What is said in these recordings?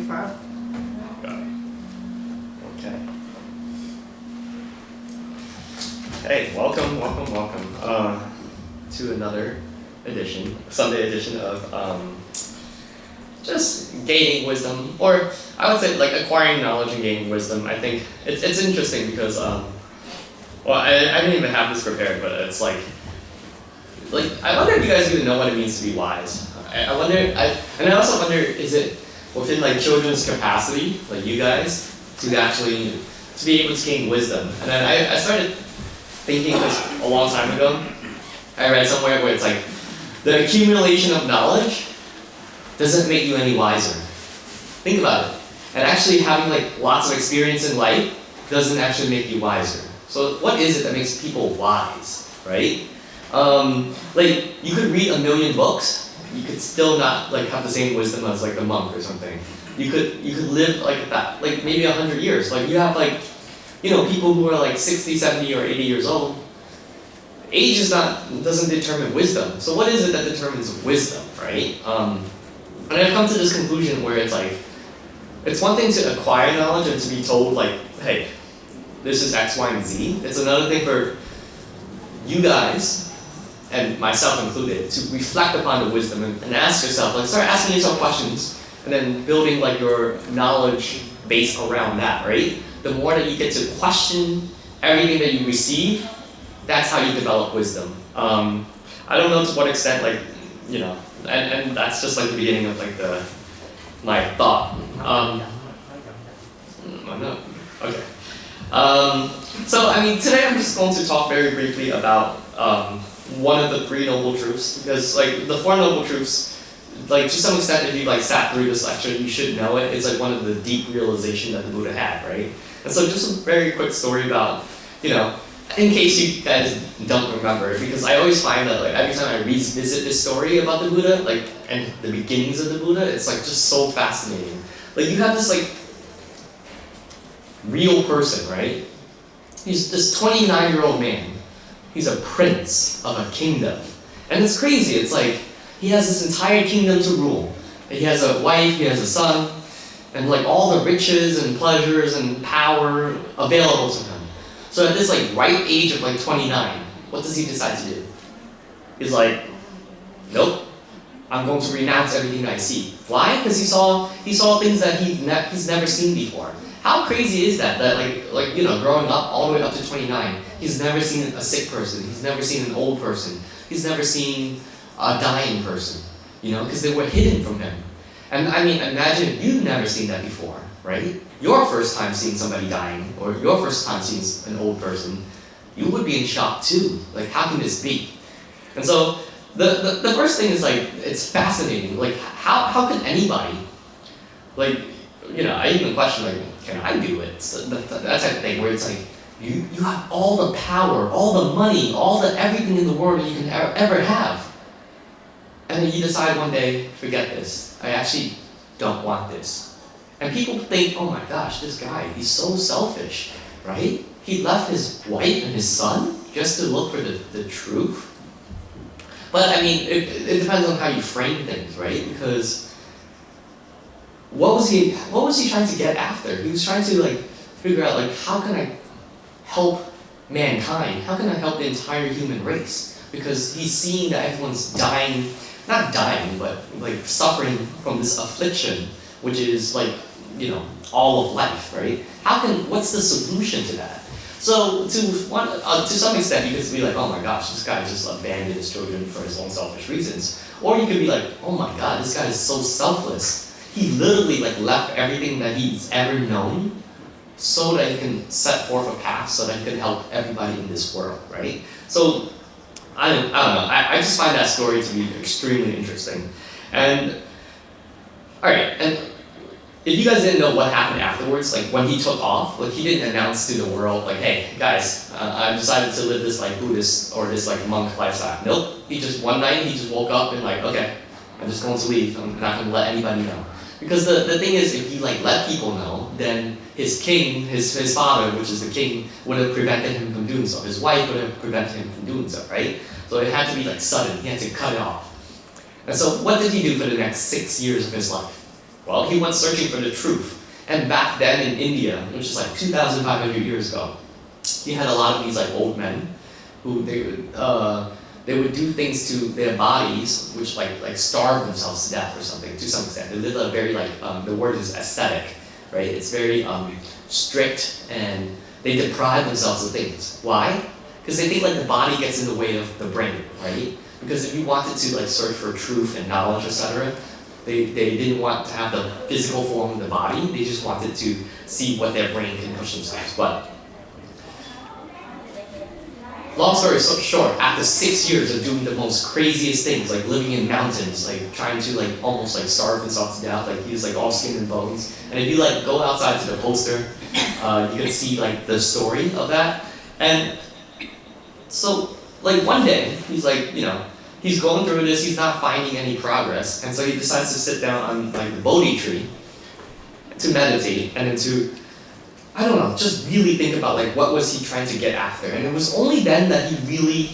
Path. Got it. Okay. Hey, welcome to another edition, Sunday edition of just gaining wisdom, or I would say like acquiring knowledge and gaining wisdom. I think it's interesting because well, I didn't even have this prepared, but it's like I wonder if you guys even know what it means to be wise. I wonder, and I also wonder, is it within like children's capacity, like you guys, to actually to be able to gain wisdom? And then I started thinking this a long time ago. I read somewhere where it's like the accumulation of knowledge doesn't make you any wiser. Think about it. And actually having like lots of experience in life doesn't actually make you wiser. So what is it that makes people wise, right? Like you could read a million books, you could still not like have the same wisdom as like the monk or something. You could live like that, like maybe 100 years. Like you have like, you know, people who are like 60, 70, or 80 years old. Age doesn't determine wisdom. So what is it that determines wisdom, right? And I've come to this conclusion where it's like, it's one thing to acquire knowledge and to be told like, hey, this is X, Y, and Z. It's another thing for you guys, and myself included, to reflect upon the wisdom and ask yourself, like start asking yourself questions and then building like your knowledge base around that, right? The more that you get to question everything that you receive, that's how you develop wisdom. I don't know to what extent, like, you know, and that's just like the beginning of like my thought. Okay. So I mean, today I'm just going to talk very briefly about one of the three noble truths, because like the four noble truths, like to some extent, if you like sat through this lecture, you should know it. It's like one of the deep realization that the Buddha had, right? And so just a very quick story about, you know, in case you guys don't remember, because I always find that like every time I revisit this story about the Buddha, like and the beginnings of the Buddha, it's like just so fascinating. Like you have this like real person, right? He's this 29-year-old man. He's a prince of a kingdom. And it's crazy. It's like he has this entire kingdom to rule. He has a wife, he has a son, and like all the riches and pleasures and power available to him. So at this like ripe age of like 29, what does he decide to do? He's like, nope, I'm going to renounce everything I see. Why? Because he saw things that he's never seen before. How crazy is that? That like you know, growing up all the way up to 29, he's never seen a sick person. He's never seen an old person. He's never seen a dying person. You know, because they were hidden from him. And I mean, imagine if you've never seen that before, right? Your first time seeing somebody dying, or your first time seeing an old person, you would be in shock too. Like, how can this be? And so the first thing is like, it's fascinating. Like, how can anybody, like, you know, I even question like, can I do it? So that type of thing where it's like, you have all the power, all the money, all the everything in the world you can ever have. And then you decide one day, forget this. I actually don't want this. And people think, oh my gosh, this guy, he's so selfish, right? He left his wife and his son just to look for the truth. But I mean, it depends on how you frame things, right? Because what was he trying to get after? He was trying to like figure out like, how can I help mankind? How can I help the entire human race? Because he's seeing that everyone's dying, not dying, but like suffering from this affliction, which is like, you know, all of life, right? What's the solution to that? So to some extent, you could be like, oh my gosh, this guy just abandoned his children for his own selfish reasons. Or you could be like, oh my god, this guy is so selfless. He literally like left everything that he's ever known so that he can set forth a path so that he can help everybody in this world, right? So I don't know. I just find that story to be extremely interesting. And all right, and if you guys didn't know what happened afterwards, like when he took off, like he didn't announce to the world, like, hey, guys, I've decided to live this like Buddhist or this like monk lifestyle. Nope. One night he just woke up and like, okay, I'm just going to leave. I'm not going to let anybody know. Because the thing is, if he like let people know, then his king, his father, which is the king, would have prevented him from doing so. His wife would have prevented him from doing so, right? So it had to be like sudden. He had to cut it off. And so what did he do for the next 6 years of his life? Well, he went searching for the truth. And back then in India, which is like 2,500 years ago, you had a lot of these like old men who they would do things to their bodies which like starve themselves to death or something to some extent. They live a very the word is ascetic, right? It's very strict, and they deprive themselves of things. Why? Because they think like the body gets in the way of the brain, right? Because if you wanted to like search for truth and knowledge, etc., they didn't want to have the physical form of the body. They just wanted to see what their brain can push themselves. But long story short, after 6 years of doing the most craziest things, like living in mountains, like trying to like almost like starve himself to death, like he's like all skin and bones. And if you like go outside to the poster, you can see like the story of that. And so like one day, he's like, he's going through this, he's not finding any progress, and so he decides to sit down on like the Bodhi tree to meditate and then to, I don't know, just really think about like what was he trying to get after. And it was only then that he really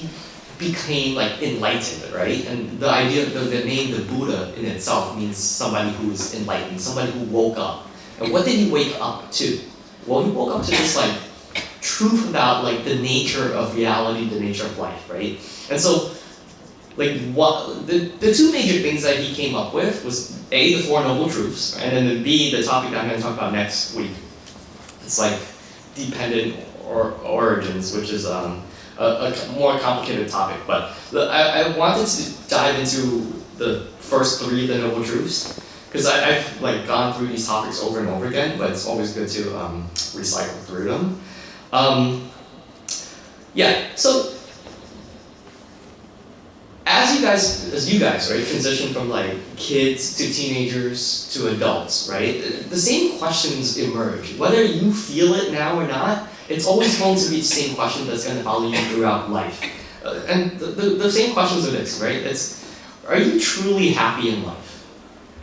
became like enlightened, right? And the idea, the name, the Buddha in itself means somebody who is enlightened, somebody who woke up. And what did he wake up to? Well, he woke up to this like truth about like the nature of reality, the nature of life, right? And so like what the two major things that he came up with was A, the Four Noble Truths, and then B, the topic that I'm going to talk about next week. It's like dependent origins, which is a more complicated topic. But I wanted to dive into the first three of the Noble Truths, because I've like gone through these topics over and over again, but it's always good to recycle through them. So as you guys, right, transition from like kids to teenagers to adults, right, the same questions emerge. Whether you feel it now or not, it's always going to be the same question that's going to follow you throughout life. And the same questions are this, right? It's, are you truly happy in life?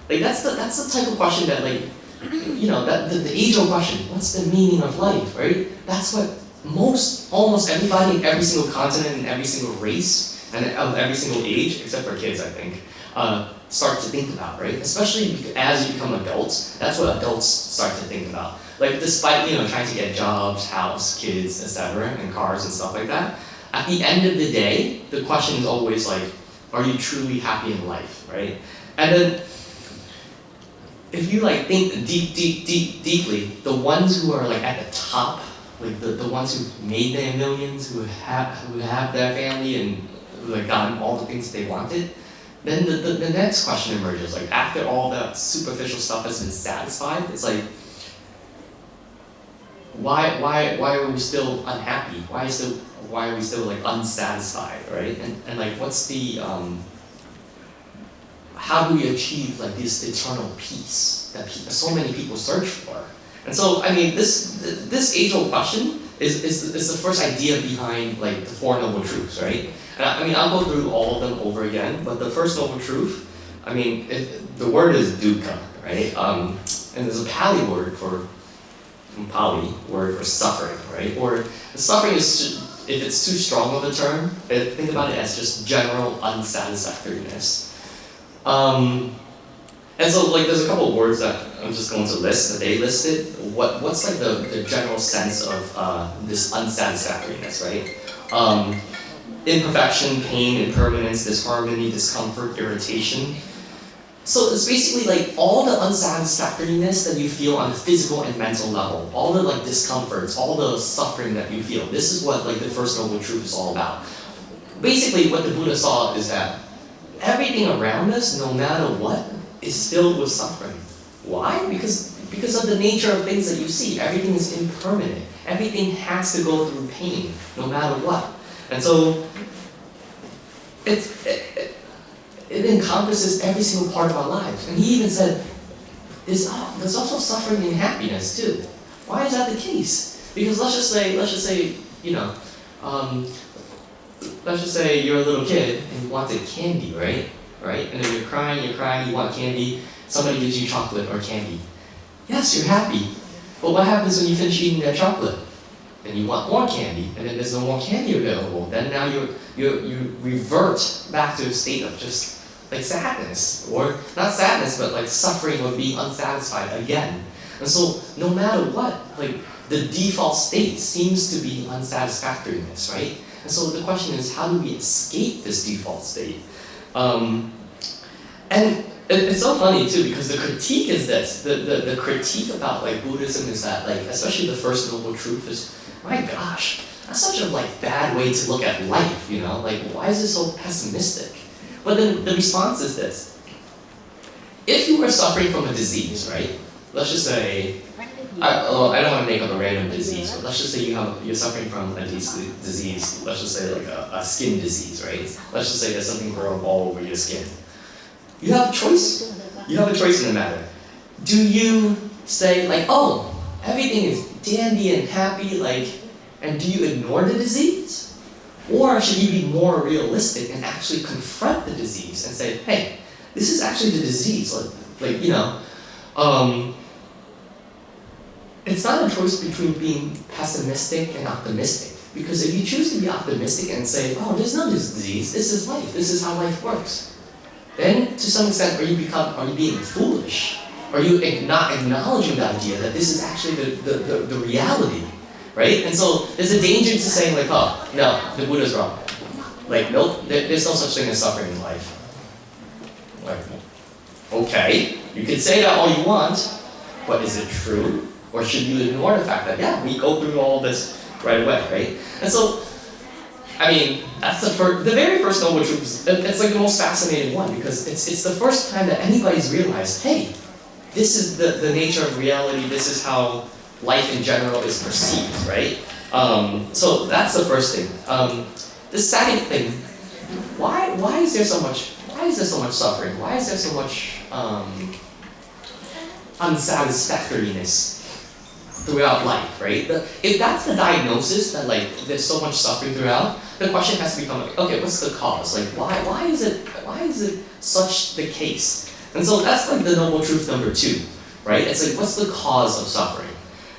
Like that's the type of question that like, that the age-old question, what's the meaning of life, right? That's what almost everybody in every single continent and every single race and of every single age, except for kids, I think, start to think about, right? Especially as you become adults, that's what adults start to think about. Like despite, trying to get jobs, house, kids, etc., and cars and stuff like that, at the end of the day, the question is always like, are you truly happy in life, right? And then, if you like think deeply, the ones who are like at the top, like the ones who made their millions, who have their family and who have gotten all the things they wanted, then the next question emerges. Like after all that superficial stuff has been satisfied, it's like, why are we still unhappy? Why are we still like unsatisfied, right? And like what's the how do we achieve like this eternal peace that so many people search for? And so, I mean, this age-old question is the first idea behind like the Four Noble Truths, right? And I mean, I'll go through all of them over again, but the first noble truth, I mean, the word is dukkha, right? And there's a Pali word for suffering, right? Or suffering is, if it's too strong of a term, think about it as just general unsatisfactoriness. And so like there's a couple of words that I'm just going to list that they listed. What's like the general sense of this unsatisfactoriness, right? Imperfection, pain, impermanence, disharmony, discomfort, irritation. So it's basically like all the unsatisfactoriness that you feel on a physical and mental level, all the like discomforts, all the suffering that you feel. This is what like the first noble truth is all about. Basically what the Buddha saw is that everything around us, no matter what, is filled with suffering. Why? Because of the nature of things that you see. Everything is impermanent. Everything has to go through pain, no matter what. And so it encompasses every single part of our lives. And he even said, there's also suffering and happiness too. Why is that the case? Because let's just say, let's just say you're a little kid and you wanted candy, right? And then you're crying, you want candy, somebody gives you chocolate or candy. Yes, you're happy. But what happens when you finish eating that chocolate? Then you want more candy, and then there's no more candy available. Then now you revert back to a state of just like sadness, or not sadness, but like suffering or being unsatisfied again. And so no matter what, like the default state seems to be unsatisfactoriness, right? And so the question is, how do we escape this default state? And it's so funny too, because the critique is this. The critique about like Buddhism is that, like, especially the first noble truth is, my gosh, that's such a like bad way to look at life, you know? Like, why is it so pessimistic? But then the response is this. If you were suffering from a disease, right? Let's just say, I don't want to make up a random disease, but let's just say you're suffering from a disease. Let's just say like a skin disease, right? Let's just say there's something growing all over your skin. You have a choice. You have a choice in the matter. Do you say like, oh, everything is dandy and happy, like, and do you ignore the disease? Or should you be more realistic and actually confront the disease and say, hey, this is actually the disease, like you know, it's not a choice between being pessimistic and optimistic. Because if you choose to be optimistic and say, oh, there's no disease, this is life, this is how life works, then to some extent are you being foolish? Are you not acknowledging the idea that this is actually the reality, right? And so there's a danger to saying like, oh, no, the Buddha's wrong. Like, nope, there's no such thing as suffering in life. Like, okay, you can say that all you want, but is it true? Or should you ignore the fact that, yeah, we go through all this right away, right? And so, I mean, that's the very first noble truth. It's like the most fascinating one, because it's the first time that anybody's realized, hey, this is the nature of reality, this is how life in general is perceived, right? So that's the first thing. The second thing, why is there so much suffering? Why is there so much unsatisfactoriness throughout life, right? If that's the diagnosis, that like there's so much suffering throughout, the question has to become like, okay, what's the cause? Like, why is it such the case? And so that's like the noble truth number 2, right? It's like, what's the cause of suffering?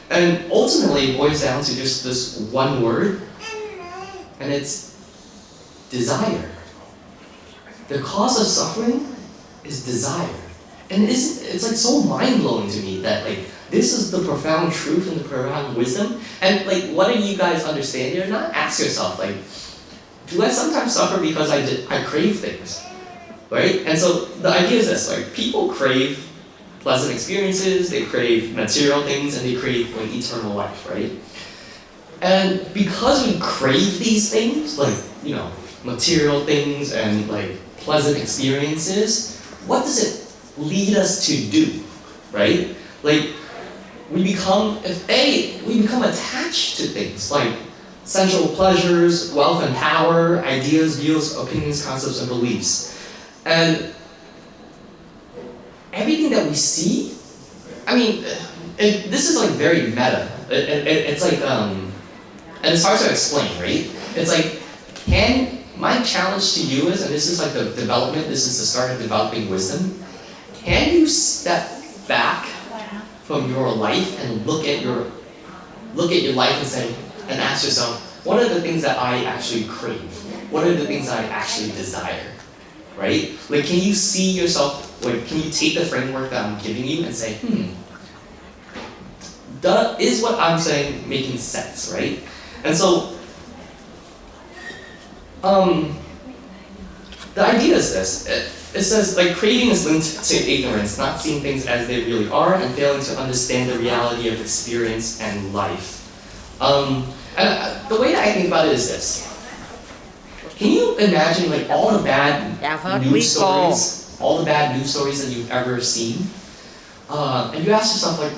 And ultimately it boils down to just this one word, and it's desire. The cause of suffering is desire. And it's like so mind-blowing to me that like this is the profound truth and the profound wisdom. And like, what do you guys understand here? Not ask yourself like, do I sometimes suffer because I crave things, right? And so the idea is this: like, people crave pleasant experiences, they crave material things, and they crave like eternal life, right? And because we crave these things, like, you know, material things and like pleasant experiences, what does it lead us to do, right? Like, we become attached to things like sensual pleasures, wealth and power, ideas, views, opinions, concepts, and beliefs. And everything that we see, I mean, this is like very meta. It's like, and it's hard to explain, right? It's like, my challenge to you is, and this is like the development, this is the start of developing wisdom, can you step back from your life and look at your life and ask yourself, what are the things that I actually crave? What are the things I actually desire? Right? Like, can you see yourself, like, can you take the framework that I'm giving you and say, is what I'm saying making sense, right? And so, the idea is this. It says, like, craving is linked to ignorance, not seeing things as they really are, and failing to understand the reality of experience and life. And the way that I think about it is this. Can you imagine, like, all the bad news stories that you've ever seen? And you ask yourself, like,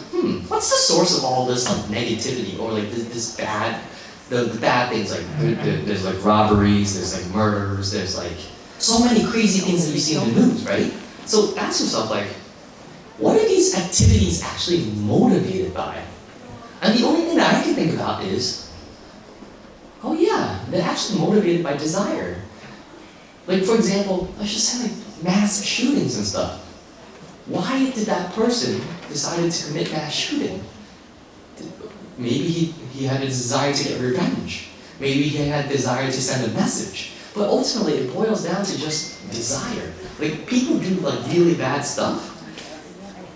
what's the source of all this, like, negativity, or like this bad, the bad things? Like, there's like robberies, there's like murders, there's like so many crazy things that you see in the news, right? So ask yourself, like, what are these activities actually motivated by? And the only thing that I can think about is, oh yeah, they're actually motivated by desire. Like, for example, let's just say like mass shootings and stuff. Why did that person decide to commit mass shooting? Maybe he had a desire to get revenge. Maybe he had a desire to send a message. But ultimately, it boils down to just desire. Like, people do like really bad stuff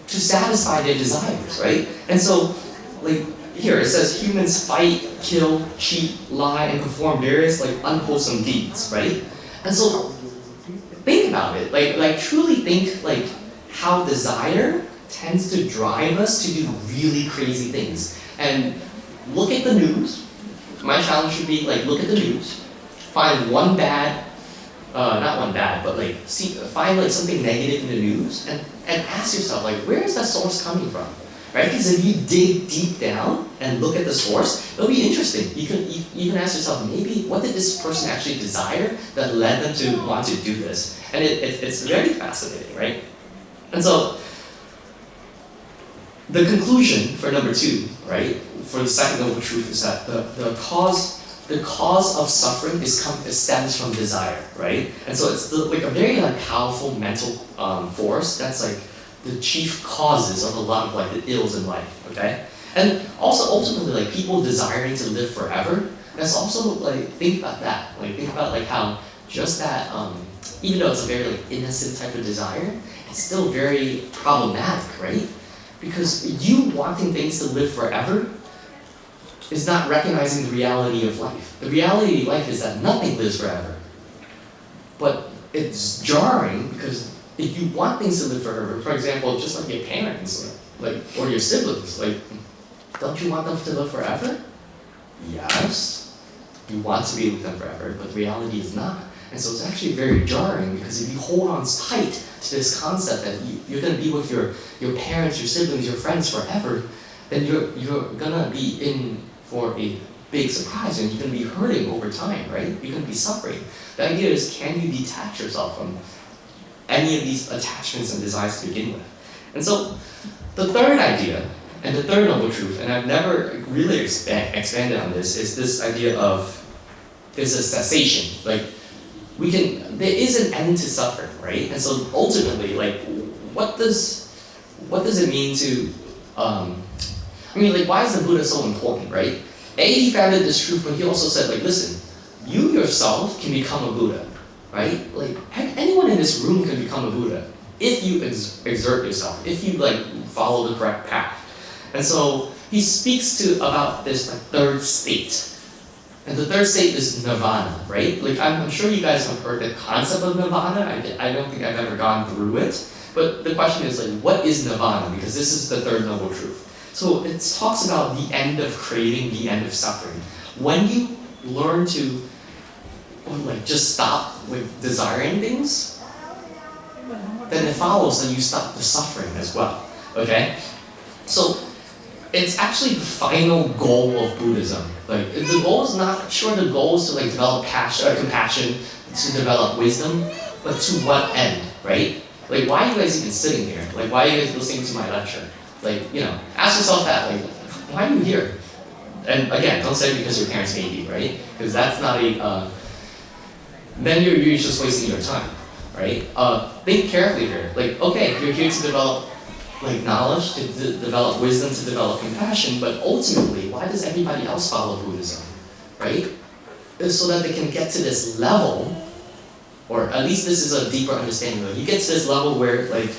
to satisfy their desires, right? And so, like, here it says humans fight, kill, cheat, lie, and perform various like unwholesome deeds, right? And so, think about it. Like truly think like how desire tends to drive us to do really crazy things. And look at the news. My challenge should be like look at the news, find one bad, not one bad, but like find like something negative in the news, and ask yourself like where is that source coming from, right? Because if you dig deep down and look at the source, it'll be interesting. You can ask yourself maybe what did this person actually desire that led them to want to do this, and it's very fascinating, right? And so the conclusion for number 2, right, for the second noble truth is that the cause of suffering stems from desire, right? And so it's like a very like powerful mental force that's like the chief causes of a lot of like the ills in life, okay? And also ultimately like people desiring to live forever, that's also like think about that. Like think about like how just that even though it's a very like innocent type of desire, it's still very problematic, right? Because you wanting things to live forever is not recognizing the reality of life. The reality of life is that nothing lives forever. But it's jarring because if you want things to live forever, for example, just like your parents, like or your siblings, like, don't you want them to live forever? Yes. You want to be with them forever, but the reality is not. And so it's actually very jarring because if you hold on tight to this concept that you're going to be with your parents, your siblings, your friends forever, then you're going to be in for a big surprise and you're going to be hurting over time, right? You're going to be suffering. The idea is, can you detach yourself from any of these attachments and desires to begin with? And so the third idea, and the third noble truth, and I've never really expanded on this, is this idea of there's a cessation. Like, there is an end to suffering, right? And so ultimately, like, what does it mean to, why is the Buddha so important, right? He founded this truth, but he also said, like, listen, you yourself can become a Buddha, right? Like, anyone in this room can become a Buddha if you exert yourself, if you, like, follow the correct path. And so he speaks about this, like, third state. And the third state is nirvana, right? Like, I'm sure you guys have heard the concept of nirvana. I don't think I've ever gone through it. But the question is, like, what is nirvana? Because this is the third noble truth. So it talks about the end of craving, the end of suffering. When you learn to, just stop with desiring things, then it follows that you stop the suffering as well, okay? So it's actually the final goal of Buddhism. Like, the goal is not, sure, the goal is to like develop compassion, to develop wisdom, but to what end, right? Like, why are you guys even sitting here? Like, why are you guys listening to my lecture? Like, ask yourself that, like, why are you here? And again, don't say because your parents made you, right? Because that's not then you're just wasting your time, right? Think carefully here. Like, okay, you're here to develop like knowledge, to develop wisdom, to develop compassion, but ultimately, why does everybody else follow Buddhism, right? It's so that they can get to this level, or at least this is a deeper understanding of it. You get to this level where like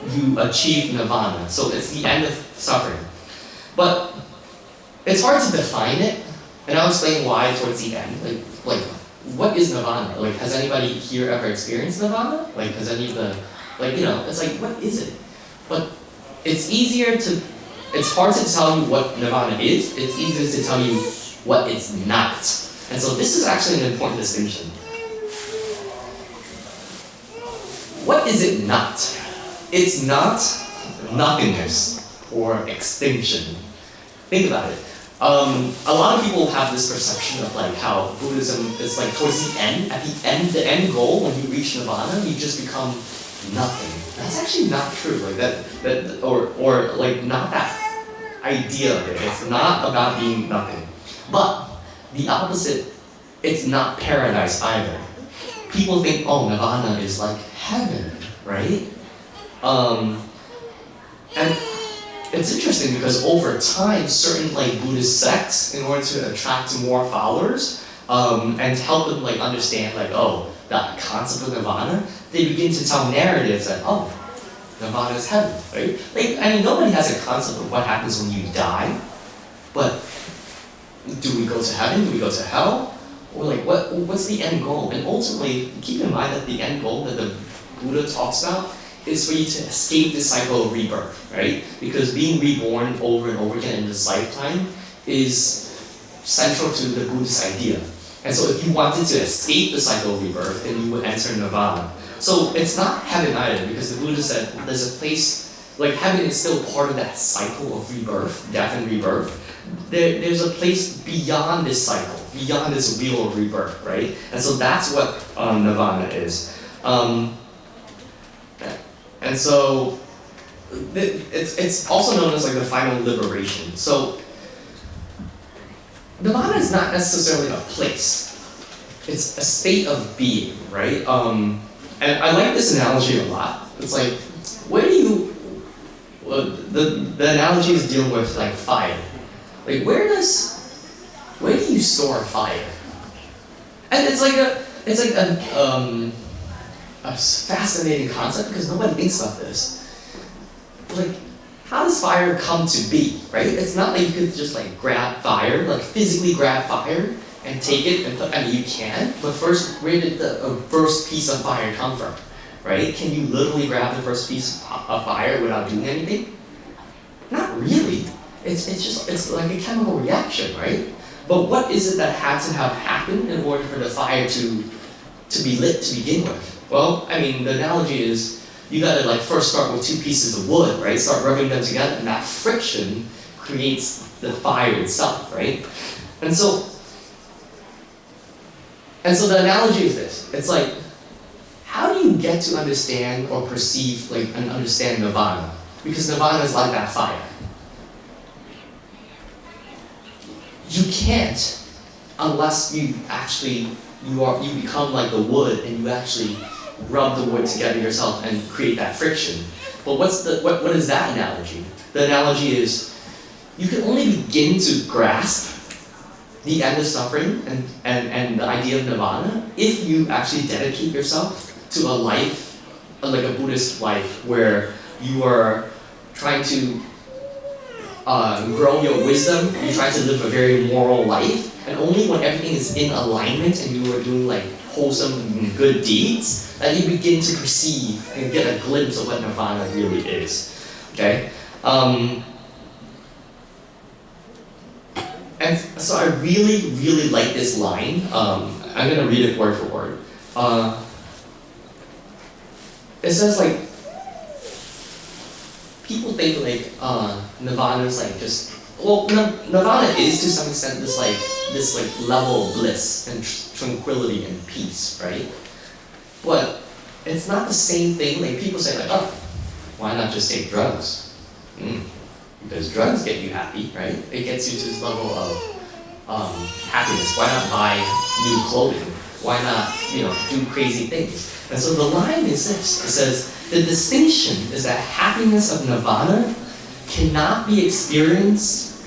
you achieve nirvana, so it's the end of suffering. But it's hard to define it, and I'll explain why towards the end. Like what is nirvana? Like, has anybody here ever experienced nirvana? Like, has any of the, it's like, what is it? But it's hard to tell you what nirvana is, it's easier to tell you what it's not. And so this is actually an important distinction. What is it not? It's not nothingness or extinction. Think about it. A lot of people have this perception of like how Buddhism is like towards the end, the end goal, when you reach nirvana, you just become nothing. That's actually not true. Like that or like not that idea of it. It's not about being nothing. But the opposite, it's not paradise either. People think, oh, nirvana is like heaven, right? And it's interesting because over time, certain like Buddhist sects, in order to attract more followers, and help them like understand like, oh, that concept of nirvana, they begin to tell narratives that, oh, nirvana is heaven, right? Like, I mean, nobody has a concept of what happens when you die, but do we go to heaven? Do we go to hell? Or like, what's the end goal? And ultimately, keep in mind that the end goal that the Buddha talks about is for you to escape the cycle of rebirth, right? Because being reborn over and over again in this lifetime is central to the Buddhist idea. And so if you wanted to escape the cycle of rebirth, then you would enter nirvana. So it's not heaven either, because the Buddha said there's a place, like heaven is still part of that cycle of rebirth, death and rebirth. There's a place beyond this cycle, beyond this wheel of rebirth, right? And so that's what nirvana is. And so it's also known as like the final liberation. So nirvana is not necessarily a place. It's a state of being, right? And I like this analogy a lot. It's like, where do you, the analogy is dealing with like fire. Like where do you store fire? And it's like a fascinating concept because nobody thinks about this. Like, how does fire come to be, right? It's not like you could just like grab fire, like physically grab fire and take it and put, I mean you can, but first, where did the first piece of fire come from, right? Can you literally grab the first piece of fire without doing anything? Not really. It's like a chemical reaction, right? But what is it that had to have happened in order for the fire to be lit to begin with? Well, I mean, the analogy is you gotta like first start with two pieces of wood, right? Start rubbing them together, and that friction creates the fire itself, right? And so the analogy is this. It's like, how do you get to understand or perceive like and understand nirvana? Because nirvana is like that fire. You can't unless you actually you become like the wood and you actually rub the wood together yourself and create that friction. But what is that analogy? The analogy is you can only begin to grasp the end of suffering and the idea of nirvana if you actually dedicate yourself to a life, like a Buddhist life, where you are trying to grow your wisdom, you try to live a very moral life, and only when everything is in alignment and you are doing like wholesome and good deeds, that you begin to perceive and get a glimpse of what nirvana really is. Okay? And so I really, really like this line. I'm gonna read it word for word. It says like, people think like nirvana is like just, well, nirvana is to some extent this level of bliss and tranquility and peace, right? But it's not the same thing. Like people say like, oh, why not just take drugs? Because drugs get you happy, right? It gets you to this level of happiness. Why not buy new clothing? Why not, do crazy things? And so the line is this. It says, the distinction is that happiness of nirvana cannot be experienced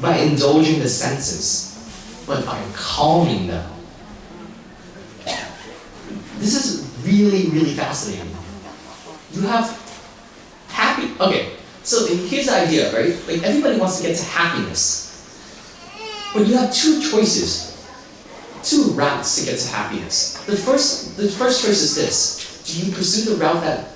by indulging the senses, but by calming them. This is really, really fascinating. You have okay, so here's the idea, right? Like everybody wants to get to happiness, but you have two choices, two routes to get to happiness. The first choice is this. Do you pursue the route that,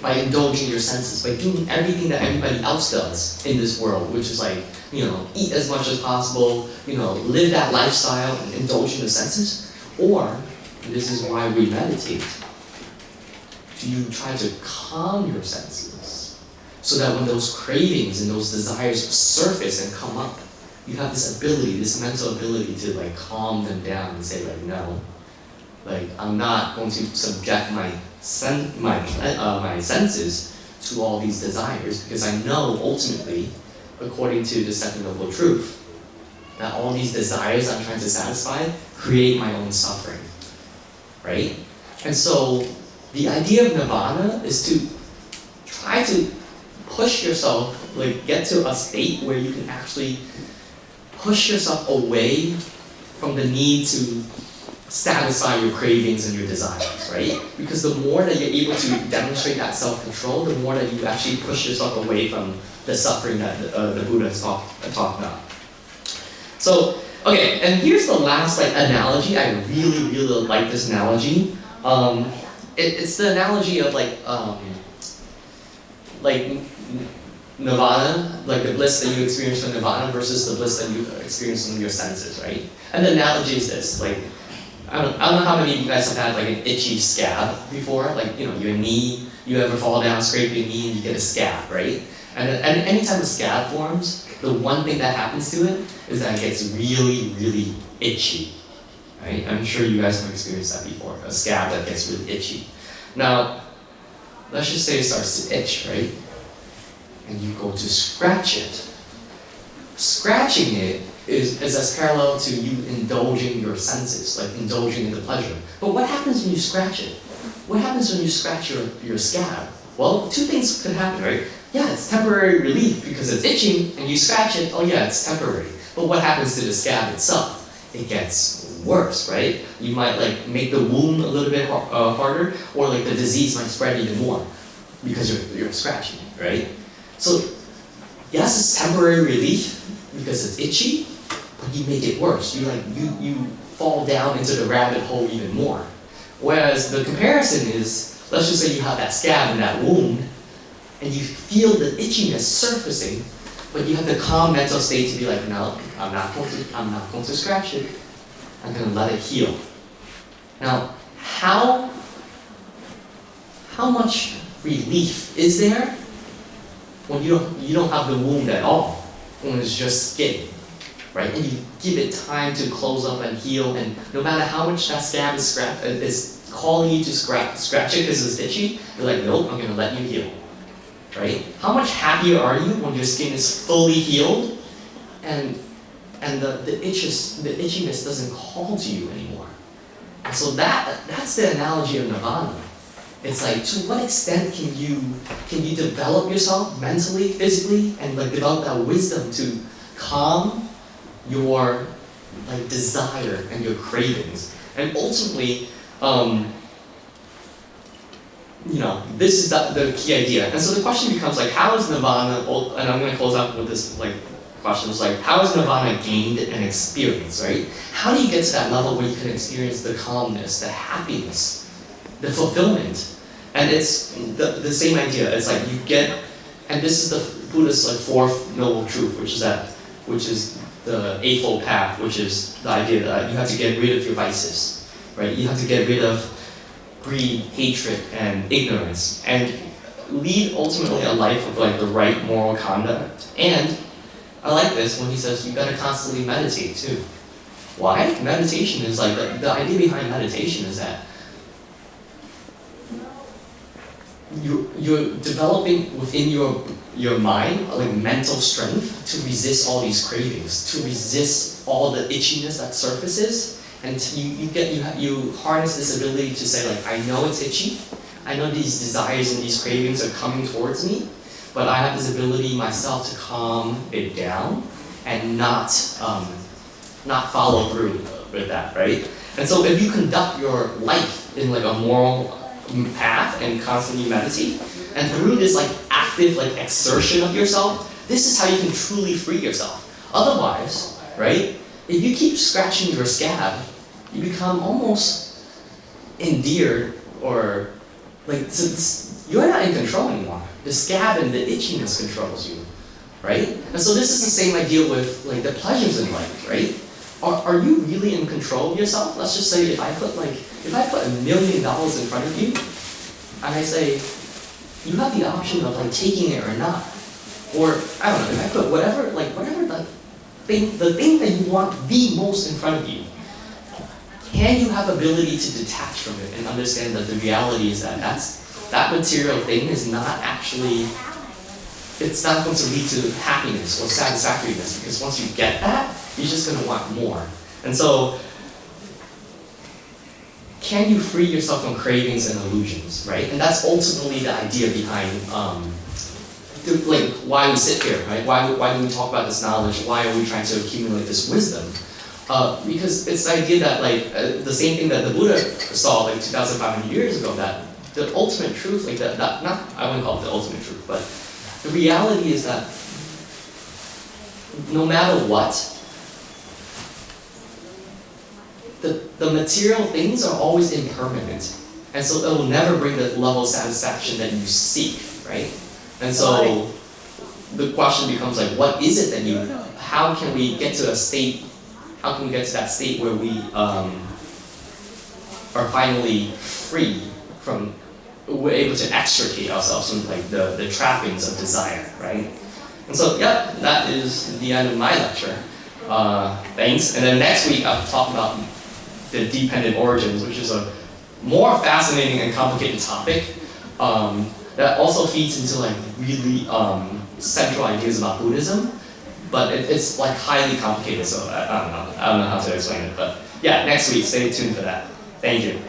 by indulging your senses, by doing everything that everybody else does in this world, which is like, eat as much as possible, live that lifestyle and indulge in the senses? Or, and this is why we meditate, do you try to calm your senses so that when those cravings and those desires surface and come up, you have this ability, this mental ability to like calm them down and say like, no, like I'm not going to subject my senses to all these desires, because I know ultimately, according to the second noble truth, that all these desires I'm trying to satisfy create my own suffering, right? And so the idea of nirvana is to try to push yourself, like get to a state where you can actually push yourself away from the need to satisfy your cravings and your desires, right? Because the more that you're able to demonstrate that self-control, the more that you actually push yourself away from the suffering that the Buddha has talked about. So, okay, and here's the last analogy. I really, really like this analogy. It's the analogy of nirvana, like the bliss that you experience from nirvana versus the bliss that you experience from your senses, right? And the analogy is this, I don't know how many of you guys have had an itchy scab before, your knee, you ever fall down, scrape your knee, and you get a scab, right? And anytime a scab forms, the one thing that happens to it is that it gets really, really itchy, right? I'm sure you guys have experienced that before, a scab that gets really itchy. Now, let's just say it starts to itch, right? And you go to scratch it. Scratching it is as parallel to you indulging your senses, indulging in the pleasure. But what happens when you scratch it? What happens when you scratch your scab? Well, two things could happen, right? Yeah, it's temporary relief because it's itching, and you scratch it, oh yeah, it's temporary. But what happens to the scab itself? It gets worse, right? You might make the wound a little bit harder, or the disease might spread even more because you're scratching, right? So, yes, it's temporary relief because it's itchy, but you make it worse. You fall down into the rabbit hole even more. Whereas the comparison is, let's just say you have that scab and that wound, and you feel the itchiness surfacing, but you have the calm mental state to be like, no, I'm not going to scratch it. I'm going to let it heal. Now, how much relief is there when you don't have the wound at all, when it's just skin, right? And you give it time to close up and heal, and no matter how much that scab is calling you to scratch it because it's itchy, you're like, nope, I'm going to let you heal, right? How much happier are you when your skin is fully healed and the itchiness doesn't call to you anymore? And so that's the analogy of nirvana. It's to what extent can you develop yourself mentally, physically, and develop that wisdom to calm your desire and your cravings. And ultimately, this is the key idea. And so the question becomes how is nirvana, and I'm going to close out with this question, is how is nirvana gained and experienced, right? How do you get to that level where you can experience the calmness, the happiness, the fulfillment? And it's the same idea. It's you get, and this is the Buddhist fourth noble truth, which is the Eightfold Path, which is the idea that you have to get rid of your vices, right? You have to get rid of greed, hatred, and ignorance, and lead ultimately a life of the right moral conduct. And I like this when he says you gotta constantly meditate too. Why? Meditation is the idea behind meditation is that you're developing within your mind mental strength to resist all these cravings, to resist all the itchiness that surfaces, and you harness this ability to say I know it's itchy, I know these desires and these cravings are coming towards me, but I have this ability myself to calm it down and not follow through with that, right? And so if you conduct your life in a moral path and constantly meditate, and through this active exertion of yourself, this is how you can truly free yourself. Otherwise, right, if you keep scratching your scab, you become almost endeared, or you're not in control anymore. The scab and the itchiness controls you, right? And so this is the same idea with the pleasures in life, right? Are you really in control of yourself? Let's just say if I put $1 million in front of you, and I say, you have the option of taking it or not. Or I don't know, if I put whatever the thing that you want the most in front of you, can you have ability to detach from it and understand that the reality is that that material thing is not actually, it's not going to lead to happiness or satisfactoriness, because once you get that, you're just going to want more. And so, can you free yourself from cravings and illusions, right? And that's ultimately the idea behind why we sit here, right? Why do we talk about this knowledge? Why are we trying to accumulate this wisdom? Because it's the idea that the same thing that the Buddha saw 2,500 years ago, that the ultimate truth, I wouldn't call it the ultimate truth, but the reality is that no matter what, the material things are always impermanent. And so it will never bring the level of satisfaction that you seek, right? And so the question becomes what is it that how can we get to that state where we are finally free from, we're able to extricate ourselves from the trappings of desire, right? And so, yeah, that is the end of my lecture. Thanks. And then next week I'll talk about the dependent origins, which is a more fascinating and complicated topic that also feeds into really central ideas about Buddhism, but it's highly complicated. So I don't know how to explain it, but yeah, next week, stay tuned for that. Thank you.